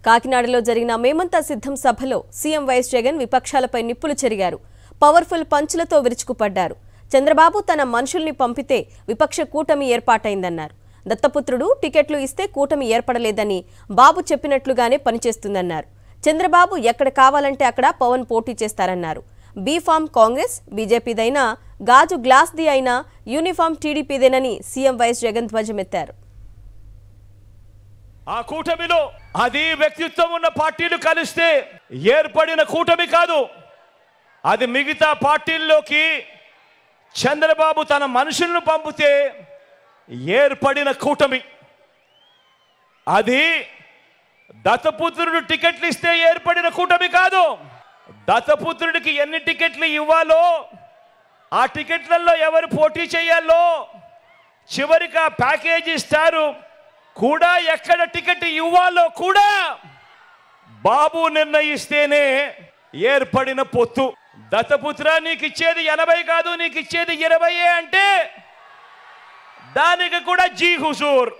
కాకినాడలో జరిగిన మేమంతా సిద్ధం సభలో సీఎం వైఎస్ జగన్ విపక్షాలపై నిప్పులు చెరిగారు. పవర్ఫుల్ పంచులతో విరుచుకుపడ్డారు. చంద్రబాబు తన మనుషుల్ని పంపితే విపక్ష కూటమి ఏర్పాటైందన్నారు. దత్తపుత్రుడు టికెట్లు ఇస్తే కూటమి ఏర్పడలేదని బాబు చెప్పినట్లుగానే పనిచేస్తుందన్నారు. చంద్రబాబు ఎక్కడ కావాలంటే అక్కడ పవన్ పోటీ చేస్తారన్నారు. బీఫామ్ కాంగ్రెస్, బీజేపీదైనా గాజు గ్లాస్ది అయినా యూనిఫామ్ టీడీపీదేనని సీఎం వైఎస్ జగన్ ధ్వజమెత్తారు. ఆ కూటమిలో అది వ్యక్తిత్వం ఉన్న పార్టీలు కలిస్తే ఏర్పడిన కూటమి కాదు. అది మిగతా పార్టీల్లోకి చంద్రబాబు తన మనుషులను పంపితే ఏర్పడిన కూటమి. అది దత్తపుత్రుడు టికెట్లు ఇస్తే ఏర్పడిన కూటమి కాదు. దత్తపుత్రుడికి ఎన్ని టికెట్లు ఇవ్వాలో, ఆ టికెట్లలో ఎవరు పోటీ చేయాలో, చివరికి ఆ ప్యాకేజీ స్టారు కూడా ఎక్కడ టికెట్ ఇవ్వాలో కూడా బాబు నిర్ణయిస్తేనే ఏర్పడిన పొత్తు. దత్తపుత్ర నీకు ఇచ్చేది 80 కాదు, నీకు ఇచ్చేది 20 అంటే దానికి కూడా జీ హుజూర్.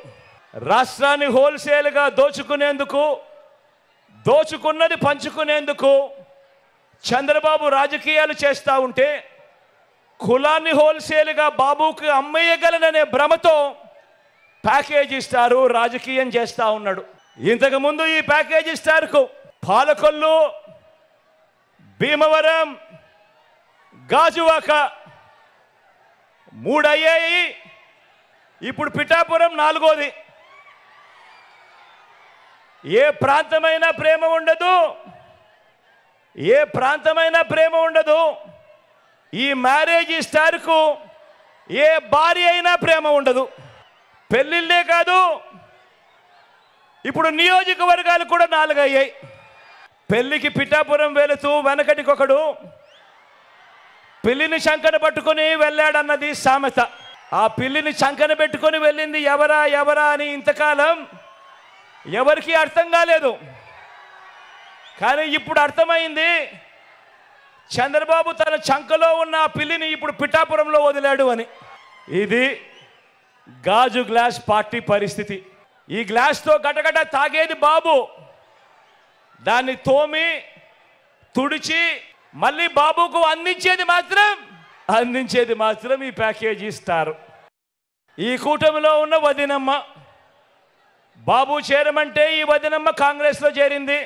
రాష్ట్రాన్ని హోల్సేల్గా దోచుకున్నది పంచుకునేందుకు చంద్రబాబు రాజకీయాలు చేస్తూ ఉంటే, కులాన్ని హోల్సేల్గా బాబుకి అమ్మేయగలననే భ్రమతో ప్యాకేజీ స్టారు రాజకీయం చేస్తూ ఉన్నాడు. ఇంతకుముందు ఈ ప్యాకేజీ స్టార్కు పాలకొల్లు, భీమవరం, గాజువాక 3 అయ్యాయి. ఇప్పుడు పిఠాపురం 4వది. ఏ ప్రాంతమైనా ప్రేమ ఉండదు. ఈ మ్యారేజీ స్టార్కు ఏ భార్య అయినా ప్రేమ ఉండదు. పెళ్ళిళ్ళే కాదు, ఇప్పుడు నియోజకవర్గాలు కూడా 4 అయ్యాయి. పెళ్లికి పిఠాపురం వెళుతూ వెనకటికొకడు పిల్లిని చంకన పట్టుకుని వెళ్ళాడన్నది సామెత. ఆ పిల్లిని చంకన పెట్టుకుని వెళ్ళింది ఎవరా అని ఇంతకాలం ఎవరికీ అర్థం కాలేదు. కానీ ఇప్పుడు అర్థమైంది. చంద్రబాబు తన చంకలో ఉన్న ఆ పిల్లిని ఇప్పుడు పిఠాపురంలో వదిలాడు అని. ఇది గాజు గ్లాస్ పార్టీ పరిస్థితి. ఈ గ్లాస్తో గటగట తాగేది బాబు. దాన్ని తోమి తుడిచి మళ్ళీ బాబుకు అందించేది మాత్రం ఈ ప్యాకేజీ స్టార్. ఈ కూటమిలో ఉన్న వదినమ్మ బాబు చేరమంటే ఈ వదినమ్మ కాంగ్రెస్లో చేరింది.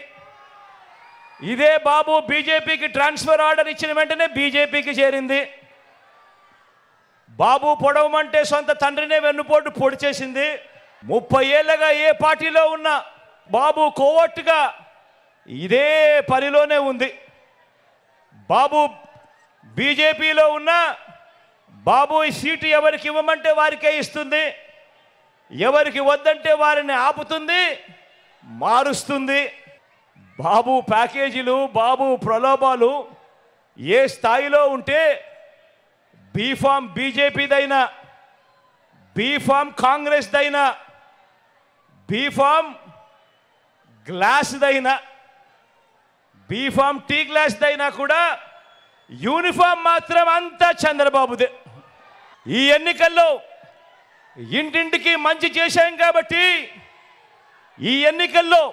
ఇదే బాబు బీజేపీకి ట్రాన్స్ఫర్ ఆర్డర్ ఇచ్చిన వెంటనే బీజేపీకి చేరింది. బాబు పొడవమంటే సొంత తండ్రినే వెన్నుపోటు పొడి చేసింది. 30 ఏళ్ళగా ఏ పార్టీలో ఉన్న బాబు కోవట్టుగా ఇదే పనిలోనే ఉంది. బాబు బీజేపీలో ఉన్న బాబు ఈ సీటు ఎవరికి ఇవ్వమంటే వారికే ఇస్తుంది, ఎవరికి వద్దంటే వారిని ఆపుతుంది, మారుస్తుంది. బాబు ప్యాకేజీలు, బాబు ప్రలోభాలు ఏ స్థాయిలో ఉంటే బీఫామ్ బీజేపీదైనా, బీఫామ్ కాంగ్రెస్దైనా, బీఫామ్ గ్లాస్దైనా, బీఫామ్ టీ గ్లాస్దైనా కూడా యూనిఫామ్ మాత్రం అంతా చంద్రబాబుదే. ఈ ఎన్నికల్లో ఇంటింటికి మంచి చేశాం కాబట్టి, ఈ ఎన్నికల్లో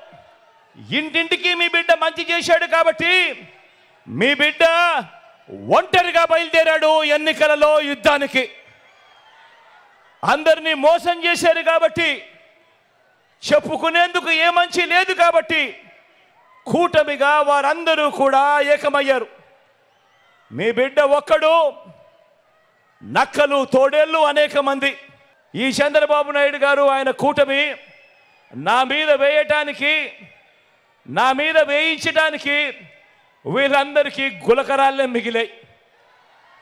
ఇంటింటికి మీ బిడ్డ మంచి చేశాడు కాబట్టి, మీ బిడ్డ ఒంటరిగా బయలుదేరాడు ఎన్నికలలో యుద్ధానికి. అందరినీ మోసం చేశారు కాబట్టి, చెప్పుకునేందుకు ఏ మంచి లేదు కాబట్టి కూటమిగా వారందరూ కూడా ఏకమయ్యారు. మీ బిడ్డ ఒక్కడు, నక్కలు తోడేళ్ళు అనేక మంది. ఈ చంద్రబాబు నాయుడు గారు ఆయన కూటమి నా మీద వేయించడానికి వీళ్ళందరికీ గులకరాళ్ళే మిగిలాయి.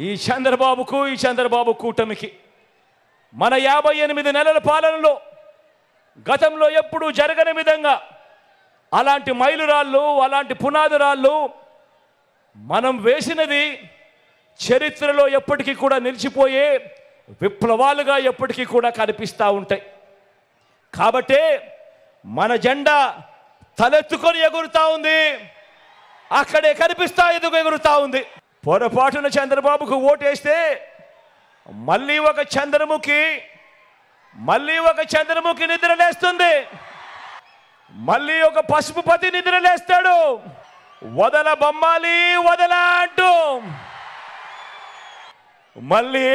ఈ చంద్రబాబుకు, ఈ చంద్రబాబు కూటమికి మన 58 నెలల పాలనలో గతంలో ఎప్పుడూ జరగని విధంగా అలాంటి మైలురాళ్ళు, అలాంటి పునాదురాళ్ళు మనం వేసినది చరిత్రలో ఎప్పటికీ కూడా నిలిచిపోయే విప్లవాలుగా ఎప్పటికీ కూడా కనిపిస్తూ ఉంటాయి. కాబట్టే మన జెండా తలెత్తుకొని ఎగురుతూ ఉంది, అక్కడే కనిపిస్తా ఎగురుతూ ఉంది. పొరపాటున చంద్రబాబుకు ఓటేస్తే మళ్ళీ ఒక చంద్రముఖి నిద్రలేస్తుంది. మళ్ళీ ఒక పసుపు పతి నిద్రలేస్తాడు. వదల బొమ్మాలి వదల అంటూ మళ్ళీ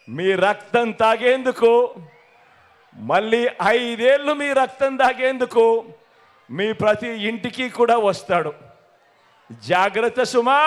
మీ రక్తం తాగేందుకు, మళ్ళీ 5 ఏళ్ళు మీ రక్తం తాగేందుకు మీ ప్రతి ఇంటికి కూడా వస్తాడు. జాగ్రత్త సుమా.